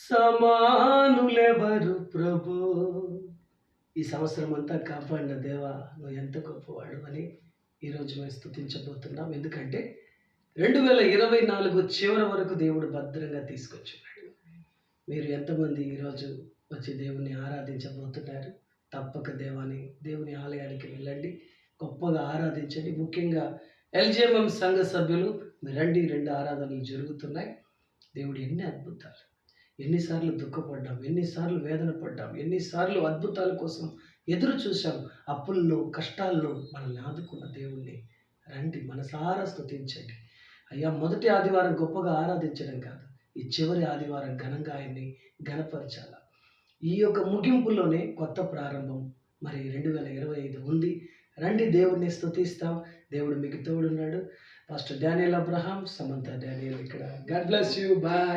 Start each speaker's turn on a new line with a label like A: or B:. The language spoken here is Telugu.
A: సమానులెవరు ప్రభు. ఈ సంవత్సరం అంతా కాపాడిన దేవా, నువ్వు ఎంత గొప్పవాడు అని ఈరోజు మేము స్తుతించబోతున్నాం. ఎందుకంటే 2024 చివరి వరకు దేవుడు భద్రంగా తీసుకొచ్చున్నాడు. మీరు ఎంతమంది ఈరోజు వచ్చి దేవుని ఆరాధించబోతున్నారు? తప్పక దేవుని ఆలయానికి వెళ్ళండి, గొప్పగా ఆరాధించండి. ముఖ్యంగా ఎల్జేఎంఎం సంఘ సభ్యులు మీరు రండి, 2 ఆరాధనలు జరుగుతున్నాయి. దేవుడు ఎన్ని అద్భుతాలు, ఎన్నిసార్లు దుఃఖపడ్డాం, ఎన్నిసార్లు వేదన పడ్డాం, ఎన్నిసార్లు అద్భుతాల కోసం ఎదురు చూసాం. అప్పుల్లో, కష్టాల్లో మనల్ని ఆదుకున్న దేవుణ్ణి రండి, మనసారా స్తుతించండి. అయ్యా, మొదటి ఆదివారం గొప్పగా ఆరాధించడం కాదు, ఈ చివరి ఆదివారం ఘనంగా ఆయన్ని ఘనపరచాల. ఈ యొక్క ముగింపులోనే కొత్త ప్రారంభం మరి 2025 ఉంది. రండి, దేవుడిని స్తుతిస్తాం. దేవుడు మీకు తోడున్నాడు. Pastor Daniel Abraham, Samantha Daniel ఇక్కడ. God bless you. బాయ్.